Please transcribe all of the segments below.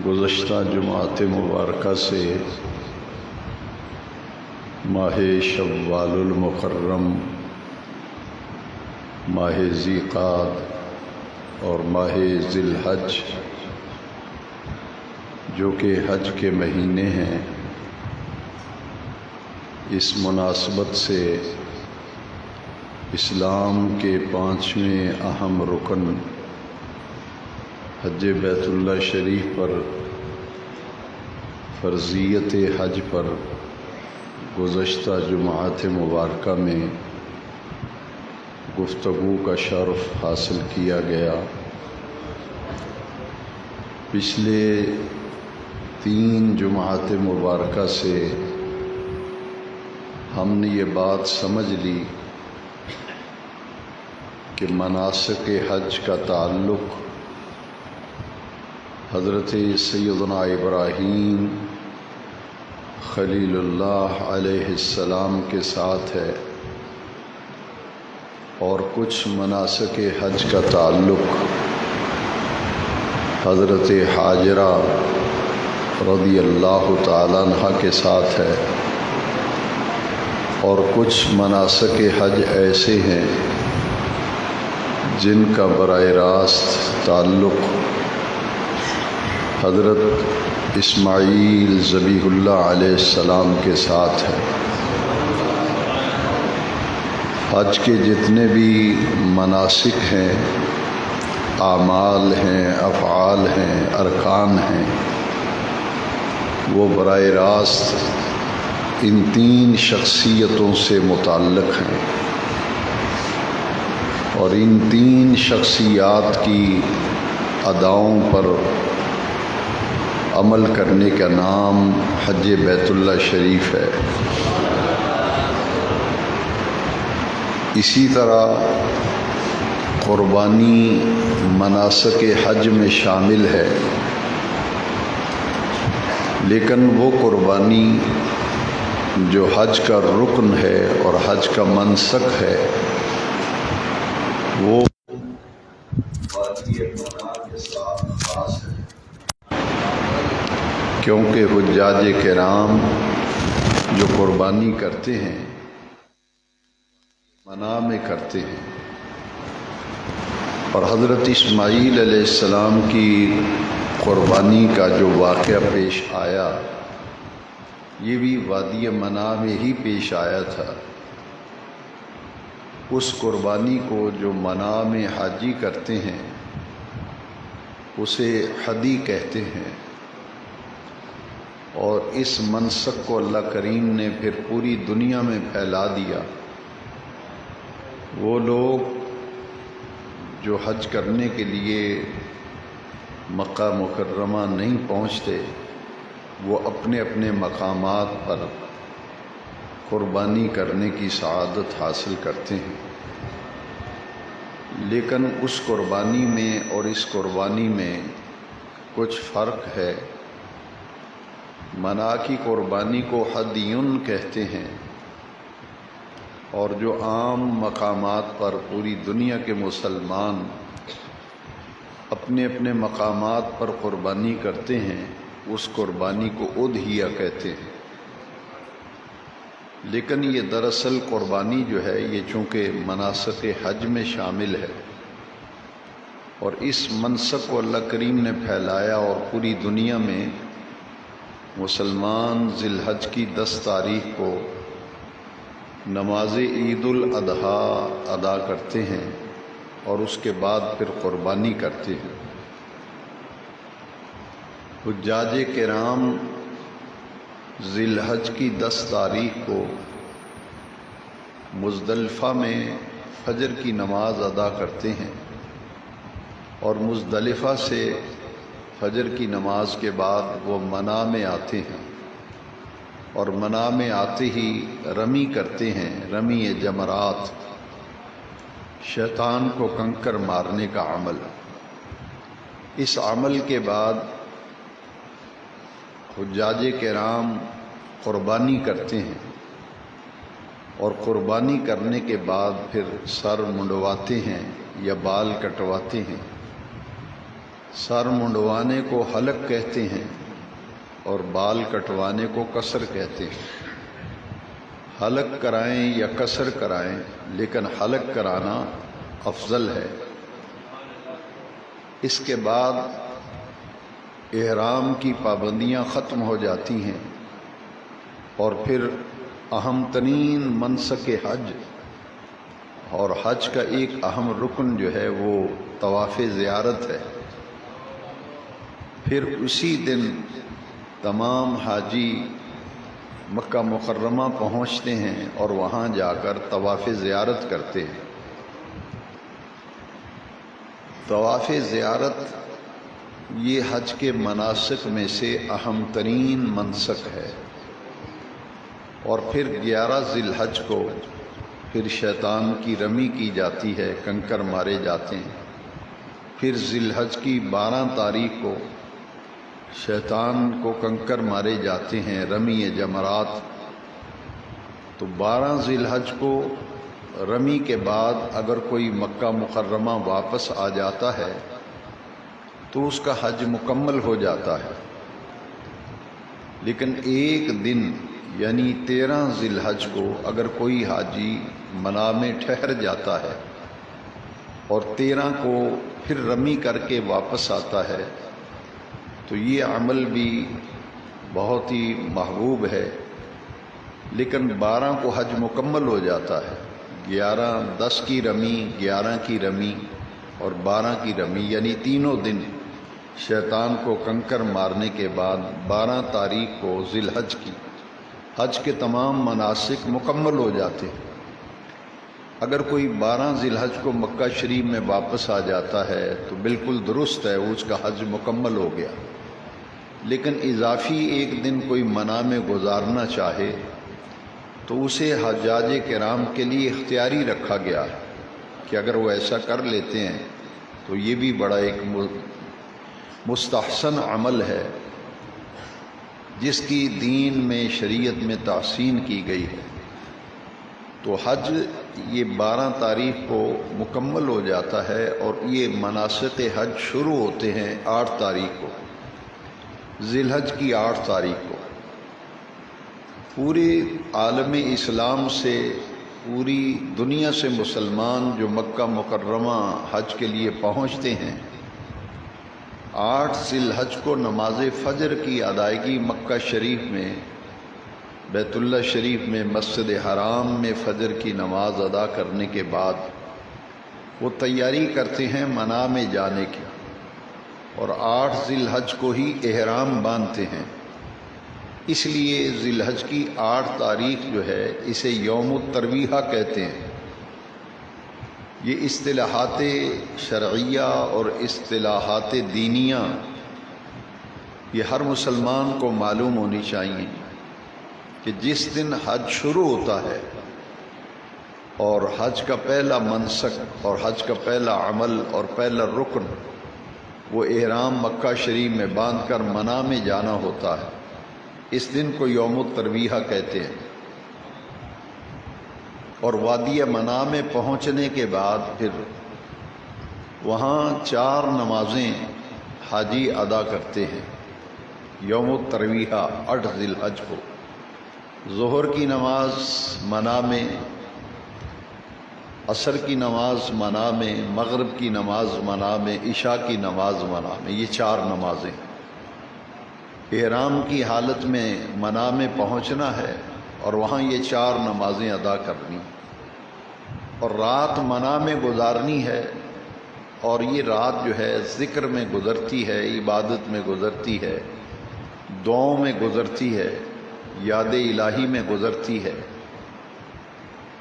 گزشتہ جمعۃ مبارکہ سے ماہ شوال المکرم، ماہ ذی قعدہ اور ماہ ذی الحج جو کہ حج کے مہینے ہیں، اس مناسبت سے اسلام کے 5ویں اہم رکن حج بیت اللہ شریف پر، فرضیت حج پر گزشتہ جمعۃ مبارکہ میں گفتگو کا شرف حاصل کیا گیا۔ پچھلے 3 جمعۃ مبارکہ سے ہم نے یہ بات سمجھ لی کہ مناسک حج کا تعلق حضرت سیدنا ابراہیم خلیل اللہ علیہ السلام کے ساتھ ہے، اور کچھ مناسک حج کا تعلق حضرت حاجرہ رضی اللہ تعالیٰ عنہ کے ساتھ ہے، اور کچھ مناسک حج ایسے ہیں جن کا براہ راست تعلق حضرت اسماعیل ذبیح اللہ علیہ السلام کے ساتھ ہے۔ حج کے جتنے بھی مناسک ہیں، اعمال ہیں، افعال ہیں، ارکان ہیں، وہ براہ راست ان 3 شخصیتوں سے متعلق ہیں، اور ان 3 شخصیات کی اداؤں پر عمل کرنے کا نام حج بیت اللہ شریف ہے۔ اسی طرح قربانی مناسک حج میں شامل ہے، لیکن وہ قربانی جو حج کا رکن ہے اور حج کا منسک ہے، وہ وادی منا کے ساتھ خاص ہے، کیونکہ حجاج کرام جو قربانی کرتے ہیں منا میں کرتے ہیں، اور حضرت اسماعیل علیہ السلام کی قربانی کا جو واقعہ پیش آیا، یہ بھی وادی منا میں ہی پیش آیا تھا۔ اس قربانی کو جو منا میں حاجی کرتے ہیں اسے حدی کہتے ہیں، اور اس منسک کو اللہ کریم نے پھر پوری دنیا میں پھیلا دیا۔ وہ لوگ جو حج کرنے کے لیے مکہ مکرمہ نہیں پہنچتے، وہ اپنے اپنے مقامات پر قربانی کرنے کی سعادت حاصل کرتے ہیں، لیکن اس قربانی میں اور اس قربانی میں کچھ فرق ہے۔ منا کی قربانی کو حدیٌ کہتے ہیں، اور جو عام مقامات پر پوری دنیا کے مسلمان اپنے اپنے مقامات پر قربانی کرتے ہیں، اس قربانی کو اضحیہ کہتے ہیں۔ لیکن یہ دراصل قربانی جو ہے، یہ چونکہ مناسک حج میں شامل ہے، اور اس منسک کو اللہ کریم نے پھیلایا، اور پوری دنیا میں مسلمان ذی الحج کی 10 تاریخ کو نماز عید الاضحیٰ ادا کرتے ہیں، اور اس کے بعد پھر قربانی کرتے ہیں۔ حجاج کرام ذی الحج کی 10 تاریخ کو مزدلفہ میں فجر کی نماز ادا کرتے ہیں، اور مزدلفہ سے فجر کی نماز کے بعد وہ منا میں آتے ہیں، اور منا میں آتے ہی رمی کرتے ہیں، رمی جمرات، شیطان کو کنکر مارنے کا عمل۔ اس عمل کے بعد حجاج کرام قربانی کرتے ہیں، اور قربانی کرنے کے بعد پھر سر منڈواتے ہیں یا بال کٹواتے ہیں، سر منڈوانے کو حلق کہتے ہیں اور بال کٹوانے کو قصر کہتے ہیں۔ حلق کرائیں یا قصر کرائیں، لیکن حلق کرانا افضل ہے۔ اس کے بعد احرام کی پابندیاں ختم ہو جاتی ہیں اور پھر اہم ترین منسک حج اور حج کا ایک اہم رکن جو ہے وہ طواف زیارت ہے۔ پھر اسی دن تمام حاجی مکہ مکرمہ پہنچتے ہیں اور وہاں جا کر طواف زیارت کرتے ہیں۔ طواف زیارت یہ حج کے مناسک میں سے اہم ترین منسک ہے۔ اور پھر 11 ذی الحج کو پھر شیطان کی رمی کی جاتی ہے، کنکر مارے جاتے ہیں۔ پھر ذی الحج کی 12 تاریخ کو شیطان کو کنکر مارے جاتے ہیں، رمی جمرات۔ تو 12 ذی الحج کو رمی کے بعد اگر کوئی مکہ مکرمہ واپس آ جاتا ہے تو اس کا حج مکمل ہو جاتا ہے۔ لیکن ایک دن یعنی 13 ذی الحج کو اگر کوئی حاجی منا میں ٹھہر جاتا ہے اور 13 کو پھر رمی کر کے واپس آتا ہے تو یہ عمل بھی بہت ہی محبوب ہے۔ لیکن 12 کو حج مکمل ہو جاتا ہے، 10 کی رمی، 11 کی رمی اور 12 کی رمی، یعنی تینوں دن شیطان کو کنکر مارنے کے بعد 12 تاریخ کو ذی الحج کی حج کے تمام مناسک مکمل ہو جاتے ہیں۔ اگر کوئی 12 ذی الحج کو مکہ شریف میں واپس آ جاتا ہے تو بالکل درست ہے، اس کا حج مکمل ہو گیا۔ لیکن اضافی ایک دن کوئی منا میں گزارنا چاہے تو اسے حجاج کرام کے لیے اختیاری رکھا گیا ہے کہ اگر وہ ایسا کر لیتے ہیں تو یہ بھی بڑا ایک مستحسن عمل ہے جس کی دین میں، شریعت میں تحسین کی گئی ہے۔ تو حج یہ 12 تاریخ کو مکمل ہو جاتا ہے اور یہ مناسک حج شروع ہوتے ہیں 8 تاریخ کو، ذی الحج کی 8 تاریخ کو۔ پورے عالم اسلام سے، پوری دنیا سے مسلمان جو مکہ مکرمہ حج کے لیے پہنچتے ہیں، 8 ذی الحج کو نماز فجر کی ادائیگی مکہ شریف میں، بیت اللہ شریف میں، مسجد حرام میں فجر کی نماز ادا کرنے کے بعد وہ تیاری کرتے ہیں منا میں جانے کی، اور 8 ذی الحج کو ہی احرام باندھتے ہیں۔ اس لیے ذی الحج کی 8 تاریخ جو ہے اسے یوم الترویہ کہتے ہیں۔ یہ اصطلاحات شرعیہ اور اصطلاحات دینیہ یہ ہر مسلمان کو معلوم ہونی چاہیے کہ جس دن حج شروع ہوتا ہے اور حج کا پہلا منسک اور حج کا پہلا عمل اور پہلا رکن وہ احرام مکہ شریف میں باندھ کر منا میں جانا ہوتا ہے، اس دن کو یوم الترویہ کہتے ہیں۔ اور وادی منا میں پہنچنے کے بعد پھر وہاں 4 نمازیں حاجی ادا کرتے ہیں یوم الترویہ 8 ذی الحج کو۔ ظہر کی نماز منا میں، عصر کی نماز منا میں، مغرب کی نماز منا میں، عشاء کی نماز منا میں، یہ 4 نمازیں۔ احرام کی حالت میں منا میں پہنچنا ہے اور وہاں یہ 4 نمازیں ادا کرنی اور رات منا میں گزارنی ہے، اور یہ رات جو ہے ذکر میں گزرتی ہے، عبادت میں گزرتی ہے، دعاؤں میں گزرتی ہے، یاد الہی میں گزرتی ہے۔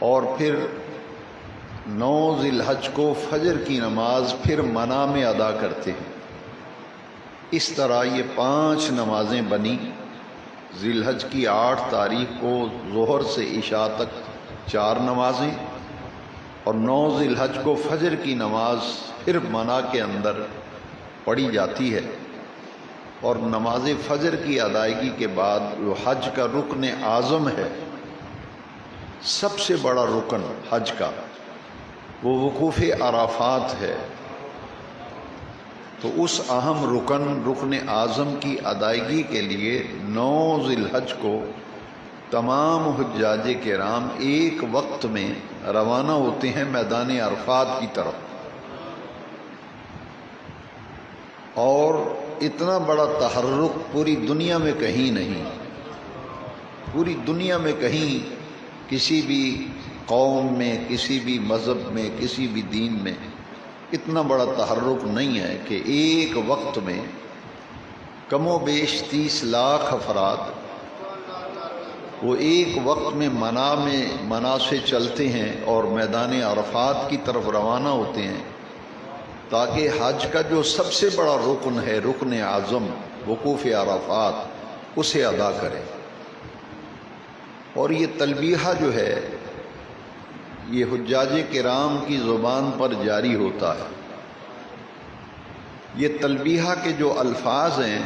اور پھر 9 ذی الحج کو فجر کی نماز پھر منا میں ادا کرتے ہیں۔ اس طرح یہ 5 نمازیں بنی۔ ذی الحج کی 8 تاریخ کو ظہر سے عشاء تک 4 نمازیں، اور 9 ذی الحج کو فجر کی نماز پھر منا کے اندر پڑھی جاتی ہے۔ اور نماز فجر کی ادائیگی کے بعد جو حج کا رکن اعظم ہے، سب سے بڑا رکن حج کا، وہ وقوف عرفات ہے۔ تو اس اہم رکن اعظم کی ادائیگی کے لیے 9 ذی الحج کو تمام حجاج کرام ایک وقت میں روانہ ہوتے ہیں میدان عرفات کی طرف، اور اتنا بڑا تحرک پوری دنیا میں کہیں نہیں، پوری دنیا میں کہیں کسی بھی قوم میں، کسی بھی مذہب میں، کسی بھی دین میں اتنا بڑا تحرک نہیں ہے کہ ایک وقت میں کم و بیش 30 لاکھ افراد وہ ایک وقت میں منا سے چلتے ہیں اور میدان عرفات کی طرف روانہ ہوتے ہیں، تاکہ حج کا جو سب سے بڑا رکن ہے، رکن اعظم وقوف عرفات، اسے ادا کریں۔ اور یہ تلبیہ جو ہے یہ حجاج کرام کی زبان پر جاری ہوتا ہے۔ یہ تلبیہ کے جو الفاظ ہیں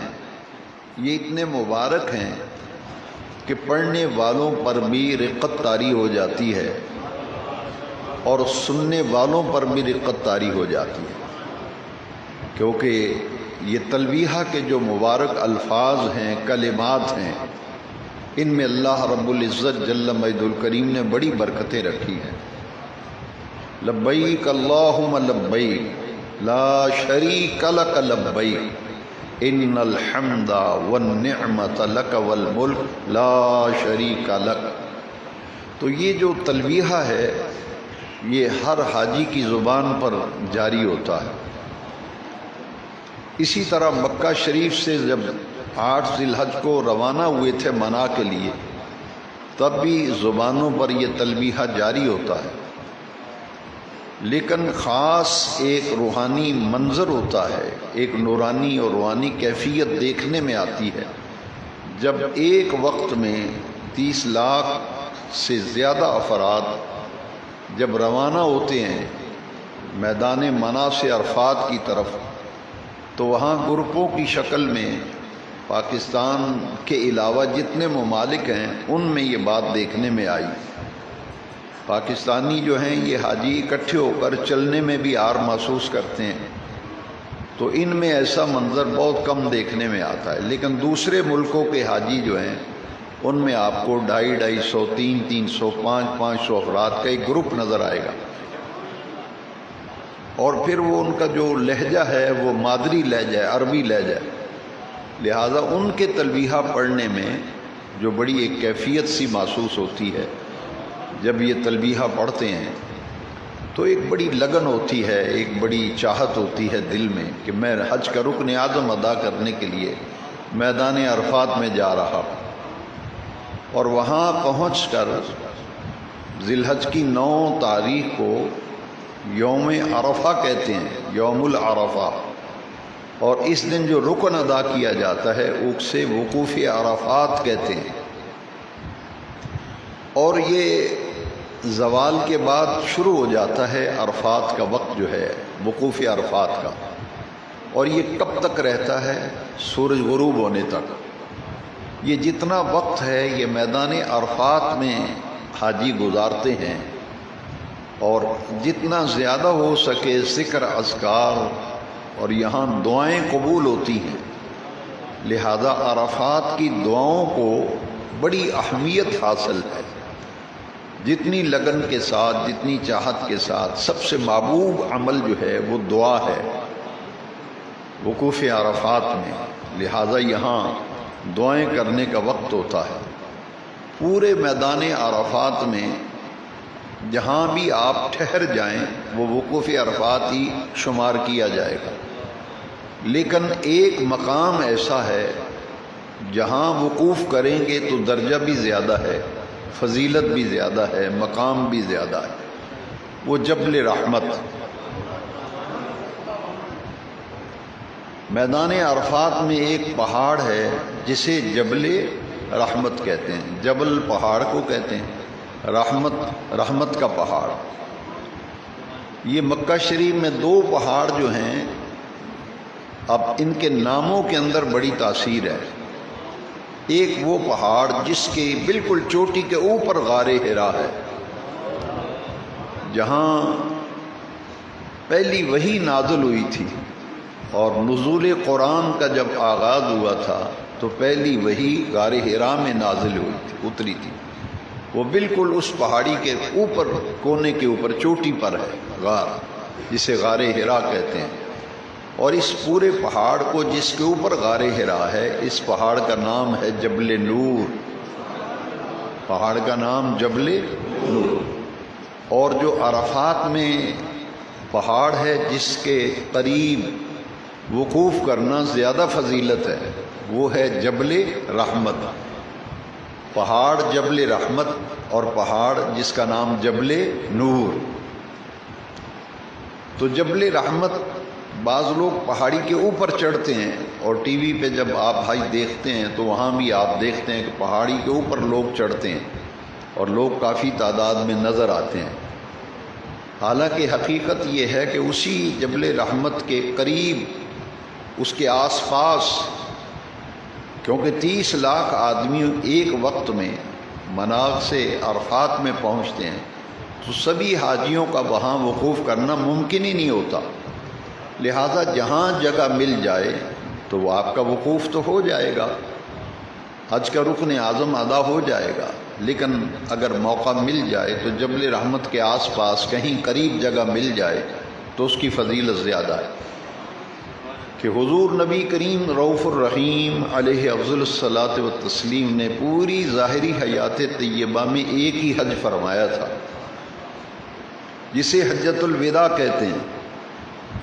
یہ اتنے مبارک ہیں کہ پڑھنے والوں پر بھی رقت طاری ہو جاتی ہے اور سننے والوں پر بھی رقت طاری ہو جاتی ہے، کیونکہ یہ تلبیہ کے جو مبارک الفاظ ہیں، کلمات ہیں، ان میں اللہ رب العزت جل مجد الکریم نے بڑی برکتیں رکھی ہیں۔ لبیک اللہم لبیک لا شریک لک لبیک ان الحمد والنعمت لک والملک لا شریک لک۔ تو یہ جو تلبیہ ہے یہ ہر حاجی کی زبان پر جاری ہوتا ہے۔ اسی طرح مکہ شریف سے جب 8 ذی الحج کو روانہ ہوئے تھے منا کے لیے، تب بھی زبانوں پر یہ تلبیہ جاری ہوتا ہے، لیکن خاص ایک روحانی منظر ہوتا ہے، ایک نورانی اور روحانی کیفیت دیکھنے میں آتی ہے جب ایک وقت میں 30 لاکھ سے زیادہ افراد جب روانہ ہوتے ہیں میدان منا سے عرفات کی طرف، تو وہاں گروپوں کی شکل میں پاکستان کے علاوہ جتنے ممالک ہیں ان میں یہ بات دیکھنے میں آئی۔ پاکستانی جو ہیں یہ حاجی اکٹھے ہو کر چلنے میں بھی آر محسوس کرتے ہیں، تو ان میں ایسا منظر بہت کم دیکھنے میں آتا ہے، لیکن دوسرے ملکوں کے حاجی جو ہیں ان میں آپ کو 250 300 500 افراد کا ایک گروپ نظر آئے گا، اور پھر وہ ان کا جو لہجہ ہے وہ مادری لہجہ ہے، عربی لہجہ ہے، لہذا ان کے تلبیہ پڑھنے میں جو بڑی ایک کیفیت سی محسوس ہوتی ہے جب یہ تلبیہ پڑھتے ہیں، تو ایک بڑی لگن ہوتی ہے، ایک بڑی چاہت ہوتی ہے دل میں کہ میں حج کا رکن اعظم ادا کرنے کے لیے میدان عرفات میں جا رہا ہوں، اور وہاں پہنچ کر ذی الحج کی 9 تاریخ کو یوم عرفہ کہتے ہیں، یوم العرفہ، اور اس دن جو رکن ادا کیا جاتا ہے اسے وقوف عرفات کہتے ہیں، اور یہ زوال کے بعد شروع ہو جاتا ہے عرفات کا وقت جو ہے، وقوف عرفات کا، اور یہ کب تک رہتا ہے؟ سورج غروب ہونے تک۔ یہ جتنا وقت ہے یہ میدان عرفات میں حاجی گزارتے ہیں، اور جتنا زیادہ ہو سکے ذکر اذکار اور یہاں دعائیں قبول ہوتی ہیں، لہذا عرفات کی دعاؤں کو بڑی اہمیت حاصل ہے۔ جتنی لگن کے ساتھ، جتنی چاہت کے ساتھ سب سے محبوب عمل جو ہے وہ دعا ہے وقوف عرفات میں، لہذا یہاں دعائیں کرنے کا وقت ہوتا ہے۔ پورے میدان عرفات میں جہاں بھی آپ ٹھہر جائیں وہ وقوف عرفات ہی شمار کیا جائے گا، لیکن ایک مقام ایسا ہے جہاں وقوف کریں گے تو درجہ بھی زیادہ ہے، فضیلت بھی زیادہ ہے، مقام بھی زیادہ ہے، وہ جبل رحمت۔ میدان عرفات میں ایک پہاڑ ہے جسے جبل رحمت کہتے ہیں، جبل پہاڑ کو کہتے ہیں، رحمت کا پہاڑ۔ یہ مکہ شریف میں 2 پہاڑ جو ہیں اب ان کے ناموں کے اندر بڑی تاثیر ہے۔ ایک وہ پہاڑ جس کے بالکل چوٹی کے اوپر غار حرا ہے، جہاں پہلی وحی نازل ہوئی تھی، اور نزول قرآن کا جب آغاز ہوا تھا تو پہلی وحی غار حرا میں نازل ہوئی تھی، اتری تھی۔ وہ بالکل اس پہاڑی کے اوپر، کونے کے اوپر، چوٹی پر ہے غار، جسے غار حرا کہتے ہیں۔ اور اس پورے پہاڑ کو جس کے اوپر غار حرا ہے، اس پہاڑ کا نام ہے جبل نور۔ پہاڑ کا نام جبل نور۔ اور جو عرفات میں پہاڑ ہے جس کے قریب وقوف کرنا زیادہ فضیلت ہے، وہ ہے جبل رحمت۔ پہاڑ جبل رحمت اور پہاڑ جس کا نام جبل نور۔ تو جبل رحمت، بعض لوگ پہاڑی کے اوپر چڑھتے ہیں، اور ٹی وی پہ جب آپ بھائی دیکھتے ہیں تو وہاں بھی آپ دیکھتے ہیں کہ پہاڑی کے اوپر لوگ چڑھتے ہیں اور لوگ کافی تعداد میں نظر آتے ہیں۔ حالانکہ حقیقت یہ ہے کہ اسی جبل رحمت کے قریب، اس کے آس پاس، کیونکہ 30 لاکھ آدمی ایک وقت میں مناغ سے عرفات میں پہنچتے ہیں، تو سبھی حاجیوں کا وہاں وقوف کرنا ممکن ہی نہیں ہوتا۔ لہذا جہاں جگہ مل جائے تو وہ آپ کا وقوف تو ہو جائے گا، حج کا رکن اعظم ادا ہو جائے گا۔ لیکن اگر موقع مل جائے تو جبل رحمت کے آس پاس کہیں قریب جگہ مل جائے تو اس کی فضیلت زیادہ ہے کہ حضور نبی کریم رؤوف الرحیم علیہ افضل الصلاۃ والتسلیم نے پوری ظاہری حیات طیبہ میں ایک ہی حج فرمایا تھا، جسے حجۃ الوداع کہتے ہیں۔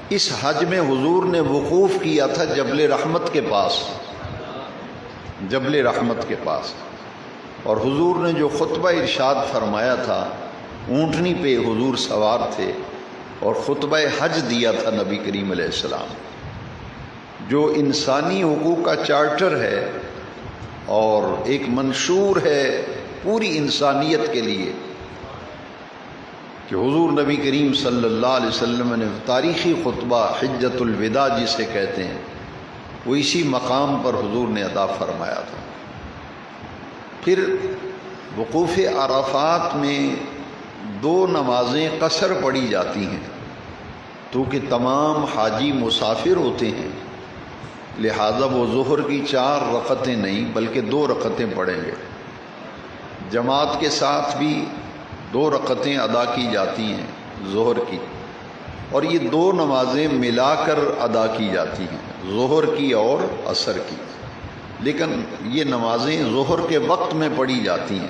اس حج میں حضور نے وقوف کیا تھا جبل رحمت کے پاس، جبل رحمت کے پاس۔ اور حضور نے جو خطبہ ارشاد فرمایا تھا، اونٹنی پہ حضور سوار تھے اور خطبہ حج دیا تھا نبی کریم علیہ السلام، جو انسانی حقوق کا چارٹر ہے اور ایک منشور ہے پوری انسانیت کے لیے، کہ حضور نبی کریم صلی اللہ علیہ وسلم نے تاریخی خطبہ حجۃ الوداع جسے کہتے ہیں، وہ اسی مقام پر حضور نے ادا فرمایا تھا۔ پھر وقوف عرفات میں 2 نمازیں قصر پڑھی جاتی ہیں، کیونکہ تمام حاجی مسافر ہوتے ہیں، لہذا وہ ظہر کی 4 رکعتیں نہیں بلکہ 2 رکعتیں پڑھیں گے۔ جماعت کے ساتھ بھی 2 رکعتیں ادا کی جاتی ہیں ظہر کی، اور یہ 2 نمازیں ملا کر ادا کی جاتی ہیں، ظہر کی اور عصر کی۔ لیکن یہ نمازیں ظہر کے وقت میں پڑھی جاتی ہیں،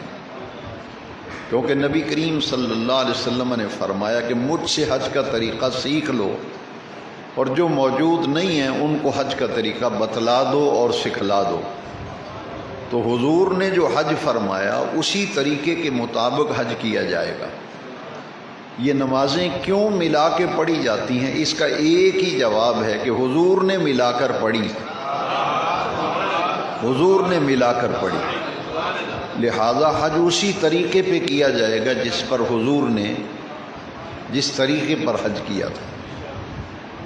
کیونکہ نبی کریم صلی اللہ علیہ وسلم نے فرمایا کہ مجھ سے حج کا طریقہ سیکھ لو، اور جو موجود نہیں ہیں ان کو حج کا طریقہ بتلا دو اور سکھلا دو۔ تو حضور نے جو حج فرمایا اسی طریقے کے مطابق حج کیا جائے گا۔ یہ نمازیں کیوں ملا کے پڑھی جاتی ہیں، اس کا ایک ہی جواب ہے کہ حضور نے ملا کر پڑھی، حضور نے ملا کر پڑھی، لہذا حج اسی طریقے پہ کیا جائے گا جس پر حضور نے جس طریقے پر حج کیا تھا۔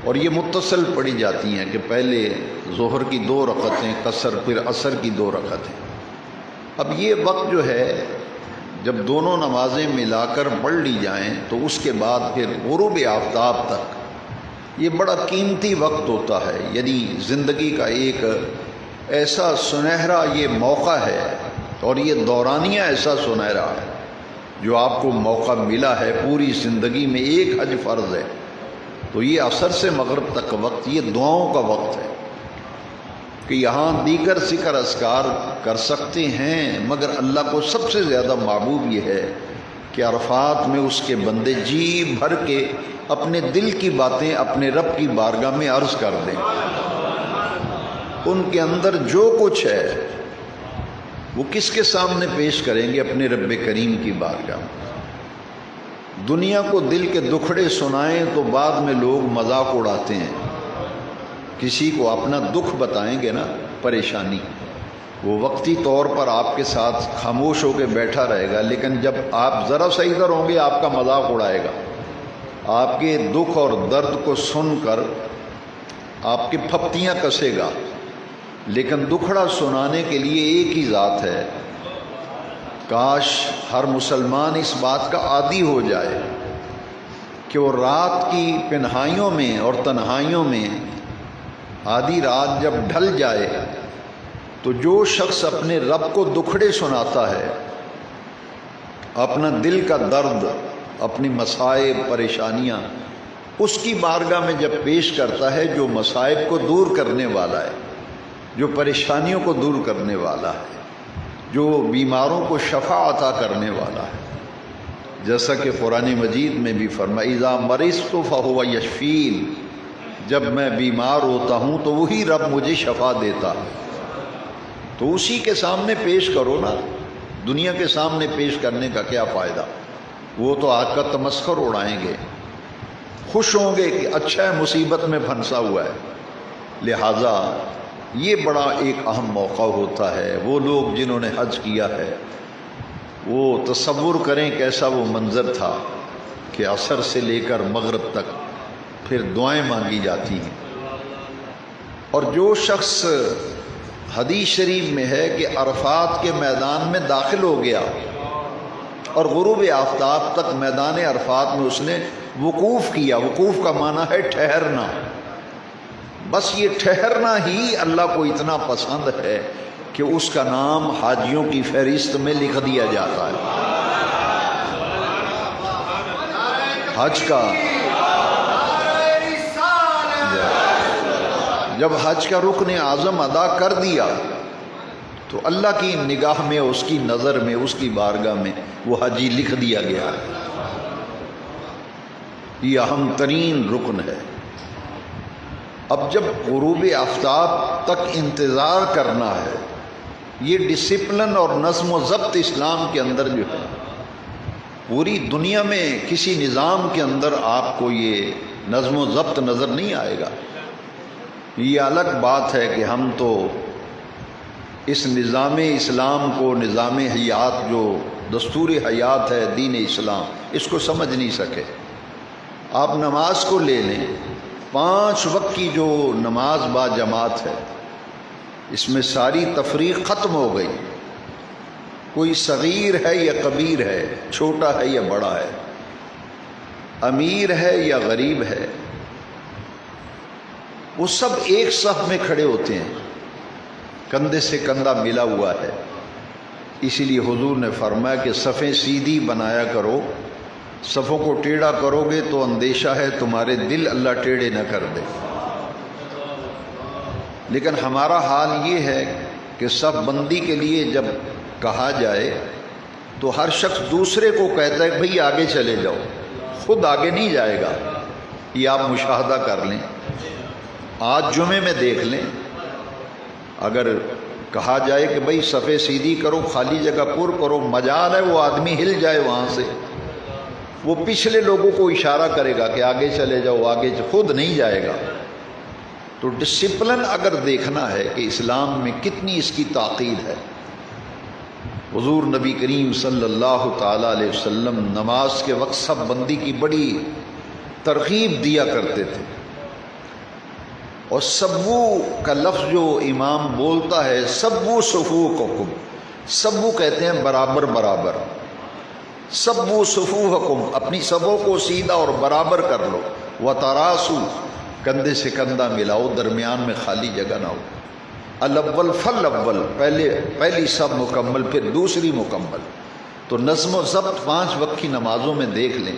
اور یہ متصل پڑھی جاتی ہیں کہ پہلے ظہر کی 2 رکعتیں قصر، پھر عصر کی 2 رکعتیں۔ اب یہ وقت جو ہے جب دونوں نمازیں ملا کر پڑھ لی جائیں تو اس کے بعد پھر غروب آفتاب تک یہ بڑا قیمتی وقت ہوتا ہے، یعنی زندگی کا ایک ایسا سنہرا یہ موقع ہے، اور یہ دورانیہ ایسا سنہرا ہے جو آپ کو موقع ملا ہے پوری زندگی میں۔ ایک حج فرض ہے تو یہ عصر سے مغرب تک کا وقت یہ دعاؤں کا وقت ہے کہ یہاں دیگر ذکر اذکار کر سکتے ہیں، مگر اللہ کو سب سے زیادہ محبوب یہ ہے کہ عرفات میں اس کے بندے جی بھر کے اپنے دل کی باتیں اپنے رب کی بارگاہ میں عرض کر دیں۔ ان کے اندر جو کچھ ہے وہ کس کے سامنے پیش کریں گے؟ اپنے رب کریم کی بارگاہ میں۔ دنیا کو دل کے دکھڑے سنائیں تو بعد میں لوگ مذاق اڑاتے ہیں، کسی کو اپنا دکھ بتائیں گے نا، پریشانی، وہ وقتی طور پر آپ کے ساتھ خاموش ہو کے بیٹھا رہے گا، لیکن جب آپ ذرا سا ادھر ہوں گے آپ کا مذاق اڑائے گا، آپ کے دکھ اور درد کو سن کر آپ کی پھپتیاں کسے گا۔ لیکن دکھڑا سنانے کے لیے ایک ہی ذات ہے۔ کاش ہر مسلمان اس بات کا عادی ہو جائے کہ وہ رات کی پنہائیوں میں اور تنہائیوں میں آدھی رات جب ڈھل جائے تو جو شخص اپنے رب کو دکھڑے سناتا ہے، اپنا دل کا درد، اپنی مصائب پریشانیاں اس کی بارگاہ میں جب پیش کرتا ہے، جو مصائب کو دور کرنے والا ہے، جو پریشانیوں کو دور کرنے والا ہے، جو بیماروں کو شفا عطا کرنے والا ہے، جیسا کہ قرآن مجید میں بھی فرمایا اذا مرضت فہو یشفین، جب میں بیمار ہوتا ہوں تو وہی رب مجھے شفا دیتا ہے۔ تو اسی کے سامنے پیش کرو نا، دنیا کے سامنے پیش کرنے کا کیا فائدہ؟ وہ تو آج کا تمسخر اڑائیں گے، خوش ہوں گے کہ اچھا ہے مصیبت میں پھنسا ہوا ہے۔ لہٰذا یہ بڑا ایک اہم موقع ہوتا ہے۔ وہ لوگ جنہوں نے حج کیا ہے وہ تصور کریں کیسا وہ منظر تھا کہ عصر سے لے کر مغرب تک پھر دعائیں مانگی جاتی ہیں۔ اور جو شخص حدیث شریف میں ہے کہ عرفات کے میدان میں داخل ہو گیا اور غروب آفتاب تک میدان عرفات میں اس نے وقوف کیا، وقوف کا معنی ہے ٹھہرنا، بس یہ ٹھہرنا ہی اللہ کو اتنا پسند ہے کہ اس کا نام حاجیوں کی فہرست میں لکھ دیا جاتا ہے۔ حج کا جب حج کا رکن اعظم ادا کر دیا تو اللہ کی نگاہ میں، اس کی نظر میں، اس کی بارگاہ میں وہ حجی لکھ دیا گیا ہے۔ یہ اہم ترین رکن ہے۔ اب جب غروب آفتاب تک انتظار کرنا ہے، یہ ڈسپلن اور نظم و ضبط اسلام کے اندر جو ہے، پوری دنیا میں کسی نظام کے اندر آپ کو یہ نظم و ضبط نظر نہیں آئے گا۔ یہ الگ بات ہے کہ ہم تو اس نظام اسلام کو، نظام حیات جو دستور حیات ہے دین اسلام، اس کو سمجھ نہیں سکے۔ آپ نماز کو لے لیں، 5 وقت کی جو نماز با جماعت ہے، اس میں ساری تفریق ختم ہو گئی۔ کوئی صغیر ہے یا کبیر ہے، چھوٹا ہے یا بڑا ہے، امیر ہے یا غریب ہے، وہ سب ایک صف میں کھڑے ہوتے ہیں، کندھے سے کندھا ملا ہوا ہے۔ اسی لیے حضور نے فرمایا کہ صفیں سیدھی بنایا کرو، صفوں کو ٹیڑھا کرو گے تو اندیشہ ہے تمہارے دل اللہ ٹیڑھے نہ کر دے۔ لیکن ہمارا حال یہ ہے کہ صف بندی کے لیے جب کہا جائے تو ہر شخص دوسرے کو کہتا ہے کہ بھئی آگے چلے جاؤ، خود آگے نہیں جائے گا۔ یہ آپ مشاہدہ کر لیں، آج جمعے میں دیکھ لیں، اگر کہا جائے کہ بھئی صفیں سیدھی کرو، خالی جگہ پر کرو، مجال ہے وہ آدمی ہل جائے وہاں سے، وہ پچھلے لوگوں کو اشارہ کرے گا کہ آگے چلے جاؤ، آگے خود نہیں جائے گا۔ تو ڈسپلن اگر دیکھنا ہے کہ اسلام میں کتنی اس کی تاکید ہے، حضور نبی کریم صلی اللہ تعالیٰ علیہ وسلم نماز کے وقت صف بندی کی بڑی ترغیب دیا کرتے تھے۔ اور سبو کا لفظ جو امام بولتا ہے، سبو صفوفکم، سبو کہتے ہیں برابر برابر، سبو صفوفکم، اپنی صفوں کو سیدھا اور برابر کر لو، وتراسو، کندھے سے کندھا ملاؤ، درمیان میں خالی جگہ نہ ہو، الاول فالاول، پہلی صف مکمل پھر دوسری مکمل۔ تو نظم و ضبط 5 وقت کی نمازوں میں دیکھ لیں،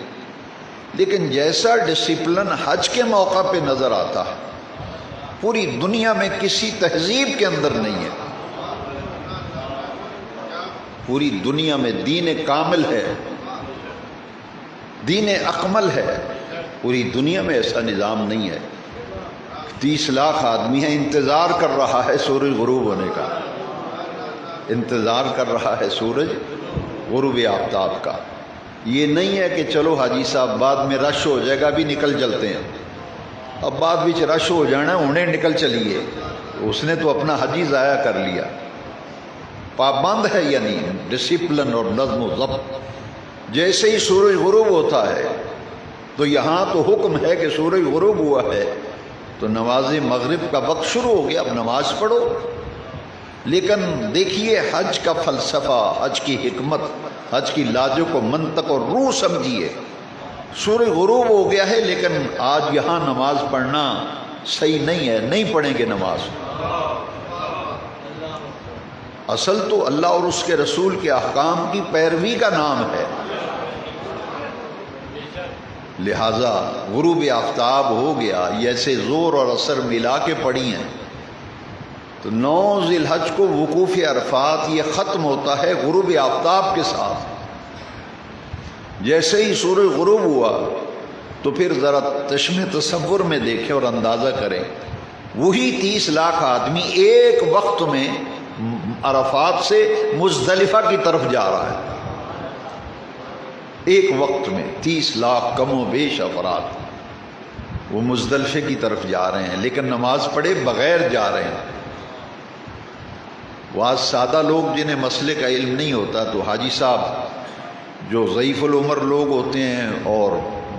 لیکن جیسا ڈسپلن حج کے موقع پہ نظر آتا ہے پوری دنیا میں کسی تہذیب کے اندر نہیں ہے۔ پوری دنیا میں دین کامل ہے، دین اکمل ہے، پوری دنیا میں ایسا نظام نہیں ہے۔ 30 لاکھ آدمی ہے، انتظار کر رہا ہے سورج غروب ہونے کا، انتظار کر رہا ہے سورج غروب آفتاب کا۔ یہ نہیں ہے کہ چلو حاجی صاحب بعد میں رش ہو جائے گا، بھی نکل چلتے ہیں، اب بعد وچ رش ہو جانا انہیں نکل چلیے، اس نے تو اپنا حج ضائع کر لیا۔ پابند ہے یا نہیں؟ ڈسپلن اور نظم و ضبط۔ جیسے ہی سورج غروب ہوتا ہے تو یہاں تو حکم ہے کہ سورج غروب ہوا ہے تو نماز مغرب کا وقت شروع ہو گیا، اب نماز پڑھو۔ لیکن دیکھیے حج کا فلسفہ، حج کی حکمت، حج کی لاجک و منطق اور روح سمجھیے۔ سورج غروب ہو گیا ہے لیکن آج یہاں نماز پڑھنا صحیح نہیں ہے، نہیں پڑھیں گے نماز۔ اصل تو اللہ اور اس کے رسول کے احکام کی پیروی کا نام ہے۔ لہذا غروب آفتاب ہو گیا، ایسے زور اور اثر ملا کے پڑھی ہیں تو 9 ذی الحج کو وقوف عرفات یہ ختم ہوتا ہے غروب آفتاب کے ساتھ۔ جیسے ہی سورج غروب ہوا تو پھر ذرا چشم تصور میں دیکھیں اور اندازہ کریں، وہی 30 لاکھ آدمی ایک وقت میں عرفات سے مزدلفہ کی طرف جا رہا ہے۔ ایک وقت میں 30 لاکھ کم و بیش افراد وہ مزدلفے کی طرف جا رہے ہیں، لیکن نماز پڑھے بغیر جا رہے ہیں۔ وہ سادہ لوگ جنہیں مسئلے کا علم نہیں ہوتا تو حاجی صاحب جو ضعیف العمر لوگ ہوتے ہیں اور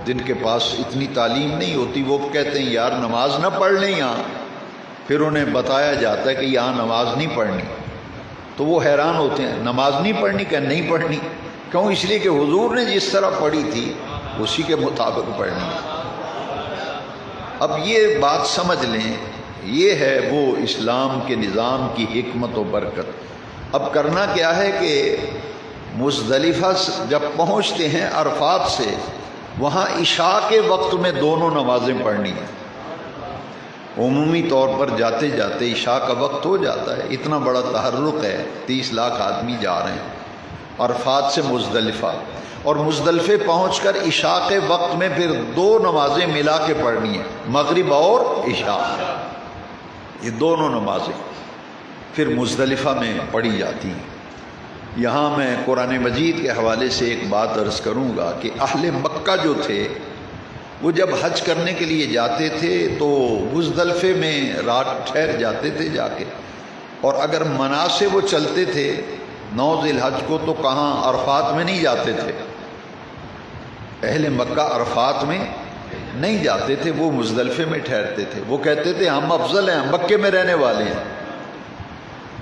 جن کے پاس اتنی تعلیم نہیں ہوتی، وہ کہتے ہیں یار نماز نہ پڑھ لیں یہاں، پھر انہیں بتایا جاتا ہے کہ یہاں نماز نہیں پڑھنی، تو وہ حیران ہوتے ہیں نماز نہیں پڑھنی، کہ نہیں پڑھنی کیوں؟ اس لیے کہ حضور نے جس طرح پڑھی تھی اسی کے مطابق پڑھنی۔ اب یہ بات سمجھ لیں، یہ ہے وہ اسلام کے نظام کی حکمت و برکت۔ اب کرنا کیا ہے کہ مزدلفہ جب پہنچتے ہیں عرفات سے، وہاں عشاء کے وقت میں دونوں نمازیں پڑھنی ہیں۔ عمومی طور پر جاتے جاتے عشاء کا وقت ہو جاتا ہے، اتنا بڑا تحرک ہے، 30 لاکھ آدمی جا رہے ہیں عرفات سے مزدلفہ، اور مزدلفے پہنچ کر عشاء کے وقت میں پھر 2 نمازیں ملا کے پڑھنی ہیں، مغرب اور عشاء، یہ دونوں نمازیں پھر مزدلفہ میں پڑھی جاتی ہیں۔ یہاں میں قرآن مجید کے حوالے سے ایک بات عرض کروں گا کہ اہل مکہ جو تھے وہ جب حج کرنے کے لیے جاتے تھے تو مزدلفے میں رات ٹھہر جاتے تھے جا کے، اور اگر منا سے وہ چلتے تھے 9 ذی الحج کو تو کہاں عرفات میں نہیں جاتے تھے، اہل مکہ عرفات میں نہیں جاتے تھے، وہ مزدلفے میں ٹھہرتے تھے۔ وہ کہتے تھے ہم افضل ہیں، ہم مکے میں رہنے والے ہیں،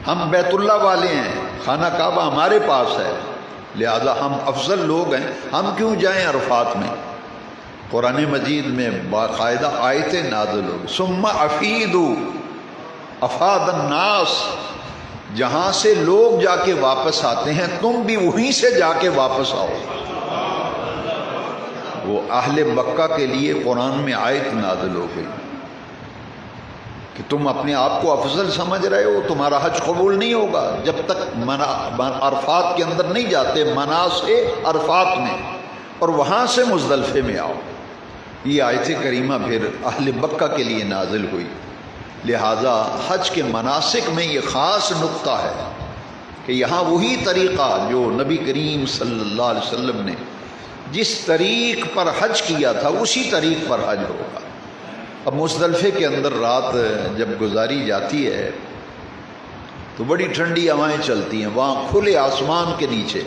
ہم بیت اللہ والے ہیں، خانہ کعبہ ہمارے پاس ہے، لہذا ہم افضل لوگ ہیں، ہم کیوں جائیں عرفات میں۔ قرآن مجید میں باقاعدہ آیتیں نازل ہوگی، ثم افیدوا افاد الناس، جہاں سے لوگ جا کے واپس آتے ہیں تم بھی وہیں سے جا کے واپس آؤ۔ وہ اہل مکہ کے لیے قرآن میں آیت نازل ہو گئی کہ تم اپنے آپ کو افضل سمجھ رہے ہو، تمہارا حج قبول نہیں ہوگا جب تک عرفات کے اندر نہیں جاتے، منا سے عرفات میں، اور وہاں سے مزدلفے میں آؤ۔ یہ آیت کریمہ پھر اہل مکہ کے لیے نازل ہوئی۔ لہذا حج کے مناسک میں یہ خاص نقطہ ہے کہ یہاں وہی طریقہ جو نبی کریم صلی اللہ علیہ وسلم نے جس طریق پر حج کیا تھا اسی طریق پر حج ہوگا۔ اب مزدلفے کے اندر رات جب گزاری جاتی ہے تو بڑی ٹھنڈی ہوائیں چلتی ہیں، وہاں کھلے آسمان کے نیچے،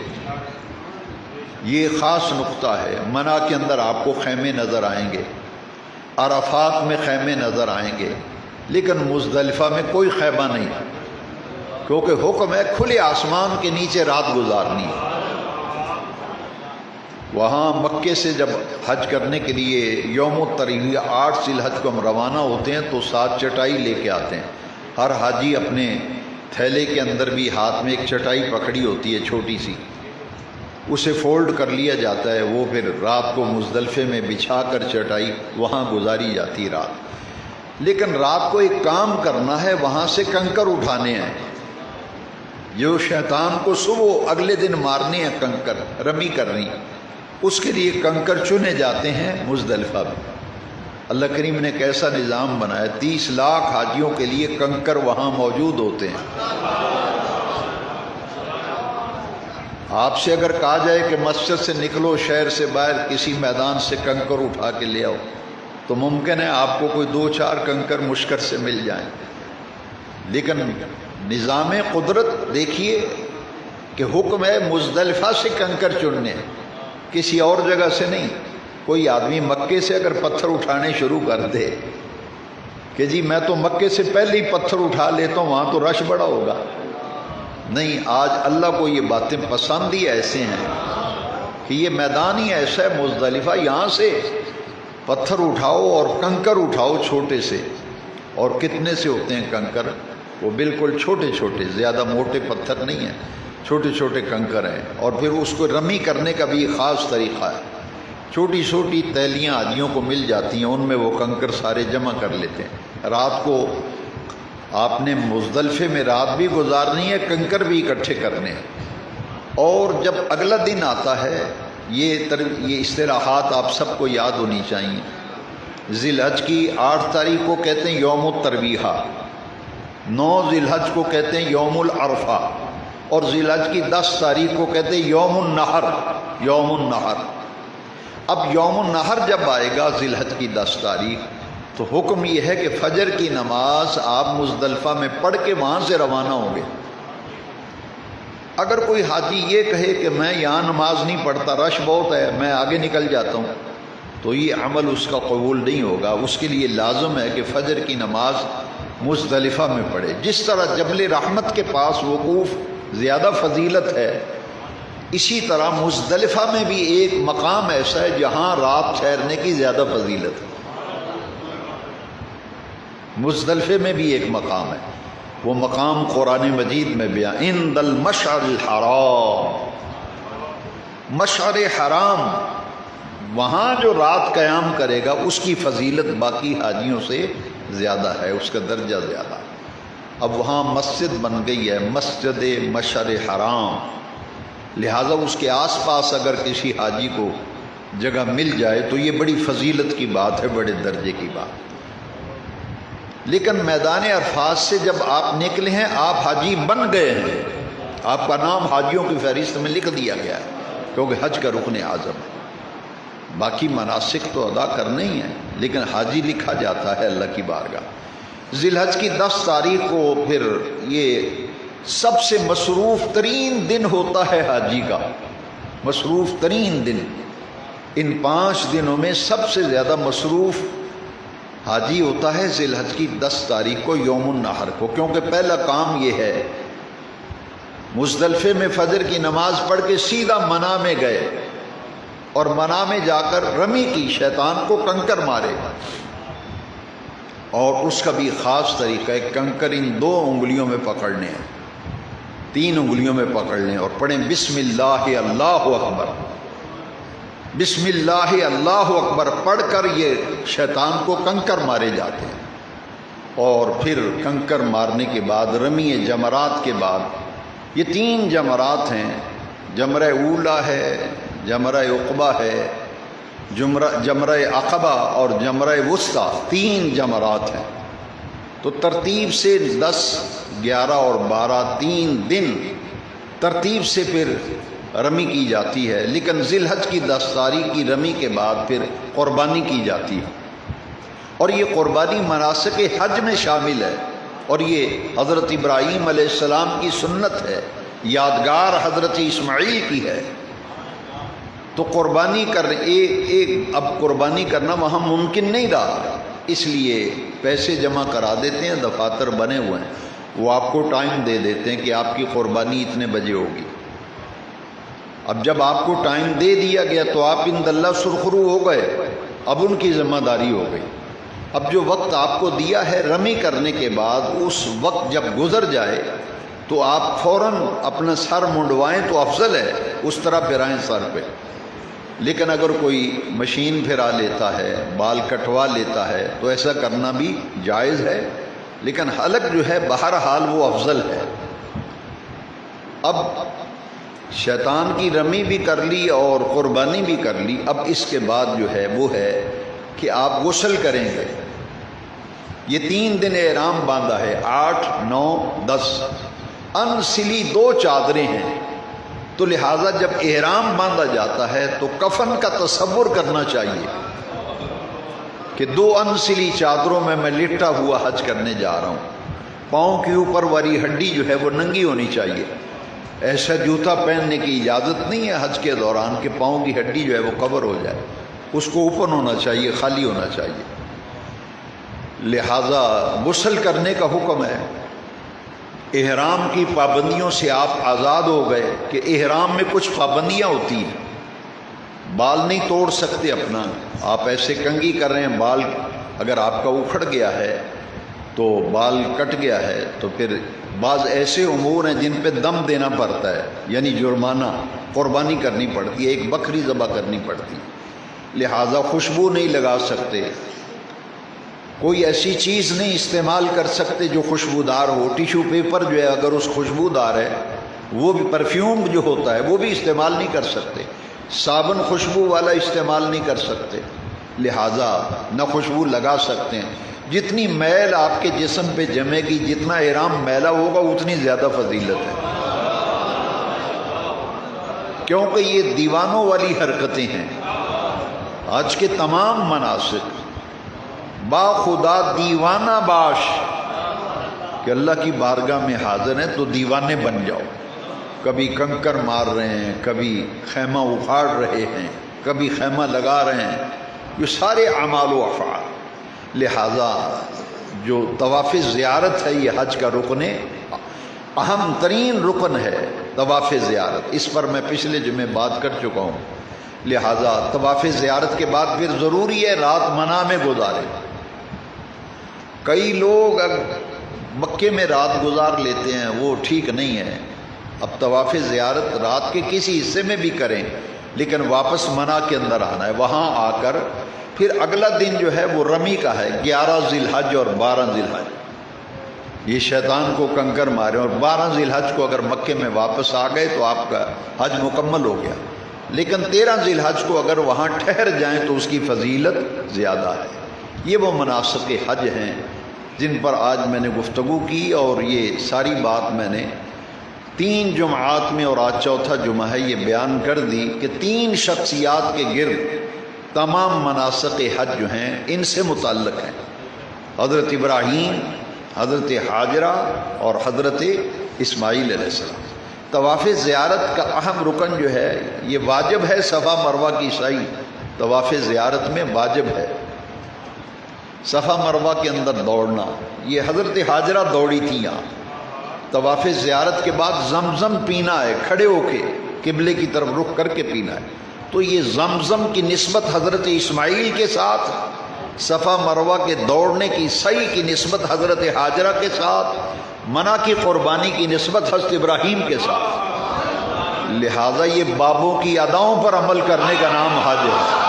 یہ خاص نقطہ ہے۔ منا کے اندر آپ کو خیمے نظر آئیں گے، عرفات میں خیمے نظر آئیں گے، لیکن مزدلفہ میں کوئی خیمہ نہیں، کیونکہ حکم ہے کھلے آسمان کے نیچے رات گزارنی۔ وہاں مکے سے جب حج کرنے کے لیے یوم الترویہ 8 ذی الحج کو ہم روانہ ہوتے ہیں تو ساتھ چٹائی لے کے آتے ہیں۔ ہر حاجی اپنے تھیلے کے اندر بھی ہاتھ میں ایک چٹائی پکڑی ہوتی ہے چھوٹی سی، اسے فولڈ کر لیا جاتا ہے، وہ پھر رات کو مزدلفے میں بچھا کر چٹائی وہاں گزاری جاتی رات۔ لیکن رات کو ایک کام کرنا ہے، وہاں سے کنکر اٹھانے ہیں، جو شیطان کو صبح اگلے دن مارنے ہیں، کنکر رمی کرنی، اس کے لیے کنکر چنے جاتے ہیں مزدلفہ میں۔ اللہ کریم نے کیسا نظام بنایا، 30 لاکھ حاجیوں کے لیے کنکر وہاں موجود ہوتے ہیں۔ آپ سے اگر کہا جائے کہ مسجد سے نکلو، شہر سے باہر کسی میدان سے کنکر اٹھا کے لے آؤ، تو ممکن ہے آپ کو کوئی 2-4 کنکر مشکل سے مل جائیں، لیکن نظام قدرت دیکھیے کہ حکم ہے مزدلفہ سے کنکر چننے، کسی اور جگہ سے نہیں۔ کوئی آدمی مکے سے اگر پتھر اٹھانے شروع کر دے کہ جی میں تو مکے سے پہلے ہی پتھر اٹھا لیتا ہوں، وہاں تو رش بڑا ہوگا، نہیں، آج اللہ کو یہ باتیں پسند ہی ایسے ہیں کہ یہ میدان ہی ایسا ہے مزدلفہ، یہاں سے پتھر اٹھاؤ اور کنکر اٹھاؤ چھوٹے سے، اور کتنے سے ہوتے ہیں کنکر؟ وہ بالکل چھوٹے چھوٹے، زیادہ موٹے پتھر نہیں ہیں، چھوٹے چھوٹے کنکر ہیں۔ اور پھر اس کو رمی کرنے کا بھی خاص طریقہ ہے، چھوٹی چھوٹی تیلیاں حاجیوں کو مل جاتی ہیں، ان میں وہ کنکر سارے جمع کر لیتے ہیں۔ رات کو آپ نے مزدلفے میں رات بھی گزارنی ہے، کنکر بھی اکٹھے کرنے ہیں، اور جب اگلا دن آتا ہے، یہ اصطلاحات آپ سب کو یاد ہونی چاہیے۔ ذی الحج کی 8 تاریخ کو کہتے ہیں یوم الترویہ، 9 ذی الحج کو کہتے ہیں یوم العرفہ، اور ذی الحج کی 10 تاریخ کو کہتے ہیں یوم النحر، یوم النحر۔ اب یوم النحر جب آئے گا ذی الحج کی 10 تاریخ، تو حکم یہ ہے کہ فجر کی نماز آپ مزدلفہ میں پڑھ کے وہاں سے روانہ ہوں گے۔ اگر کوئی حاجی یہ کہے کہ میں یہاں نماز نہیں پڑھتا، رش بہت ہے، میں آگے نکل جاتا ہوں، تو یہ عمل اس کا قبول نہیں ہوگا۔ اس کے لیے لازم ہے کہ فجر کی نماز مزدلفہ میں پڑھے۔ جس طرح جبل رحمت کے پاس وقوف زیادہ فضیلت ہے، اسی طرح مزدلفہ میں بھی ایک مقام ایسا ہے جہاں رات ٹھہرنے کی زیادہ فضیلت ہے۔ مزدلفے میں بھی ایک مقام ہے، وہ مقام قرآن مجید میں بیان، عند المشعر الحرام، مشعر حرام، وہاں جو رات قیام کرے گا اس کی فضیلت باقی حاجیوں سے زیادہ ہے، اس کا درجہ زیادہ ہے۔ اب وہاں مسجد بن گئی ہے، مسجد مشعر حرام، لہٰذا اس کے آس پاس اگر کسی حاجی کو جگہ مل جائے تو یہ بڑی فضیلت کی بات ہے، بڑے درجے کی بات۔ لیکن میدان عرفات سے جب آپ نکلے ہیں، آپ حاجی بن گئے ہیں، آپ کا نام حاجیوں کی فہرست میں لکھ دیا گیا ہے، کیونکہ حج کا رکن اعظم ہے۔ باقی مناسک تو ادا کرنے ہی ہیں، لیکن حاجی لکھا جاتا ہے اللہ کی بارگاہ۔ ذی الحج کی 10 تاریخ کو پھر یہ سب سے مصروف ترین دن ہوتا ہے حاجی کا، مصروف ترین دن۔ ان 5 دنوں میں سب سے زیادہ مصروف حاجی ہوتا ہے ذی الحج کی 10 تاریخ کو، یوم النحر کو، کیونکہ پہلا کام یہ ہے، مزدلفے میں فجر کی نماز پڑھ کے سیدھا منا میں گئے، اور منا میں جا کر رمی کی، شیطان کو کنکر مارے، اور اس کا بھی خاص طریقہ ہے، کنکر ان 2 انگلیوں میں پکڑنے ہیں، 3 انگلیوں میں پکڑنے ہیں، اور پڑھیں بسم اللہ اللہ اکبر، بسم اللہ اللہ اکبر پڑھ کر یہ شیطان کو کنکر مارے جاتے ہیں۔ اور پھر کنکر مارنے کے بعد رمی جمرات کے بعد، یہ 3 جمرات ہیں، جمرہ اولا ہے، جمرہ عقبہ ہے، جمرہ عقبہ اور جمرہ وسطیٰ، 3 جمرات ہیں۔ تو ترتیب سے 10، 11 اور 12 3 دن ترتیب سے پھر رمی کی جاتی ہے، لیکن ذی الحج کی 10 تاریخ کی رمی کے بعد پھر قربانی کی جاتی ہے، اور یہ قربانی مناسک حج میں شامل ہے، اور یہ حضرت ابراہیم علیہ السلام کی سنت ہے، یادگار حضرت اسماعیل کی ہے۔ تو قربانی اب قربانی کرنا وہاں ممکن نہیں رہا، اس لیے پیسے جمع کرا دیتے ہیں، دفاتر بنے ہوئے ہیں، وہ آپ کو ٹائم دے دیتے ہیں کہ آپ کی قربانی اتنے بجے ہوگی۔ اب جب آپ کو ٹائم دے دیا گیا تو آپ ان اللہ سرخرو ہو گئے، اب ان کی ذمہ داری ہو گئی۔ اب جو وقت آپ کو دیا ہے رمی کرنے کے بعد، اس وقت جب گزر جائے تو آپ فوراً اپنا سر منڈوائیں تو افضل ہے، اس طرح پھرائیں سر پہ۔ لیکن اگر کوئی مشین پھرا لیتا ہے، بال کٹوا لیتا ہے، تو ایسا کرنا بھی جائز ہے، لیکن حلق جو ہے بہرحال وہ افضل ہے۔ اب شیطان کی رمی بھی کر لی اور قربانی بھی کر لی، اب اس کے بعد جو ہے وہ ہے کہ آپ غسل کریں گے۔ یہ 3 دن احرام باندھا ہے، 8، 9، 10، ان سلی 2 چادریں ہیں، تو لہٰذا جب احرام باندھا جاتا ہے تو کفن کا تصور کرنا چاہیے کہ 2 ان سلی چادروں میں لٹا ہوا حج کرنے جا رہا ہوں، پاؤں کے اوپر والی ہڈی جو ہے وہ ننگی ہونی چاہیے۔ ایسا جوتا پہننے کی اجازت نہیں ہے حج کے دوران کہ پاؤں کی ہڈی جو ہے وہ کور ہو جائے، اس کو اوپن ہونا چاہیے، خالی ہونا چاہیے۔ لہذا غسل کرنے کا حکم ہے۔ احرام کی پابندیوں سے آپ آزاد ہو گئے، کہ احرام میں کچھ پابندیاں ہوتی ہیں، بال نہیں توڑ سکتے اپنا، آپ ایسے کنگھی کر رہے ہیں، بال اگر آپ کا اکھڑ گیا ہے تو بال کٹ گیا ہے تو پھر بعض ایسے امور ہیں جن پہ دم دینا پڑتا ہے، یعنی جرمانہ، قربانی کرنی پڑتی ہے، ایک بکری ذبح کرنی پڑتی ہے، لہٰذا خوشبو نہیں لگا سکتے، کوئی ایسی چیز نہیں استعمال کر سکتے جو خوشبودار ہو۔ ٹیشو پیپر جو ہے اگر اس خوشبودار ہے، وہ بھی پرفیوم جو ہوتا ہے وہ بھی استعمال نہیں کر سکتے، صابن خوشبو والا استعمال نہیں کر سکتے، لہٰذا نہ خوشبو لگا سکتے ہیں۔ جتنی میل آپ کے جسم پہ جمے گی، جتنا احرام میلا ہوگا، اتنی زیادہ فضیلت ہے، کیونکہ یہ دیوانوں والی حرکتیں ہیں۔ آج کے تمام مناسک با خدا دیوانہ باش کہ اللہ کی بارگاہ میں حاضر ہیں تو دیوانے بن جاؤ، کبھی کنکر مار رہے ہیں، کبھی خیمہ اکھاڑ رہے ہیں، کبھی خیمہ لگا رہے ہیں، یہ سارے اعمال و افعال۔ لہٰذا جو طواف زیارت ہے یہ حج کا رکن اہم ترین رکن ہے، طواف زیارت، اس پر میں پچھلے جمعے بات کر چکا ہوں۔ لہٰذا طواف زیارت کے بعد پھر ضروری ہے رات منا میں گزارے۔ کئی لوگ مکے میں رات گزار لیتے ہیں، وہ ٹھیک نہیں ہے۔ اب طواف زیارت رات کے کسی حصے میں بھی کریں، لیکن واپس منا کے اندر آنا ہے، وہاں آ کر پھر اگلا دن جو ہے وہ رمی کا ہے، 11 ذی الحج اور 12 ذی الحج، یہ شیطان کو کنکر مارے، اور 12 ذی الحج کو اگر مکے میں واپس آ گئے تو آپ کا حج مکمل ہو گیا، لیکن 13 ذی الحج کو اگر وہاں ٹھہر جائیں تو اس کی فضیلت زیادہ ہے۔ یہ وہ مناسک حج ہیں جن پر آج میں نے گفتگو کی، اور یہ ساری بات میں نے 3 جمعات میں، اور آج چوتھا جمعہ ہے، یہ بیان کر دی کہ 3 شخصیات کے گرد تمام مناسک حج جو ہیں ان سے متعلق ہیں، حضرت ابراہیم، حضرت حاجرہ اور حضرت اسماعیل علیہ السلام۔ طواف زیارت کا اہم رکن جو ہے یہ واجب ہے، صفا مروہ کی سعی طواف زیارت میں واجب ہے، صفا مروہ کے اندر دوڑنا۔ یہ حضرت حاجرہ دوڑی تھی یہاں۔ طواف زیارت کے بعد زمزم پینا ہے، کھڑے ہو کے قبلے کی طرف رخ کر کے پینا ہے، تو یہ زمزم کی نسبت حضرت اسماعیل کے ساتھ، صفا مروہ کے دوڑنے کی سعی کی نسبت حضرت حاجرہ کے ساتھ، منع کی قربانی کی نسبت حضرت ابراہیم کے ساتھ۔ لہٰذا یہ بابوں کی اداؤں پر عمل کرنے کا نام حج ہے۔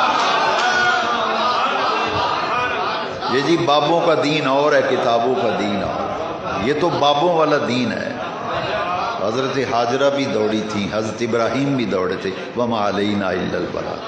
یہ جی بابوں کا دین اور ہے، کتابوں کا دین اور، یہ تو بابوں والا دین ہے۔ حضرت حاجرہ بھی دوڑی تھی، حضرت ابراہیم بھی دوڑے تھے، وما علینا الا البلاغ۔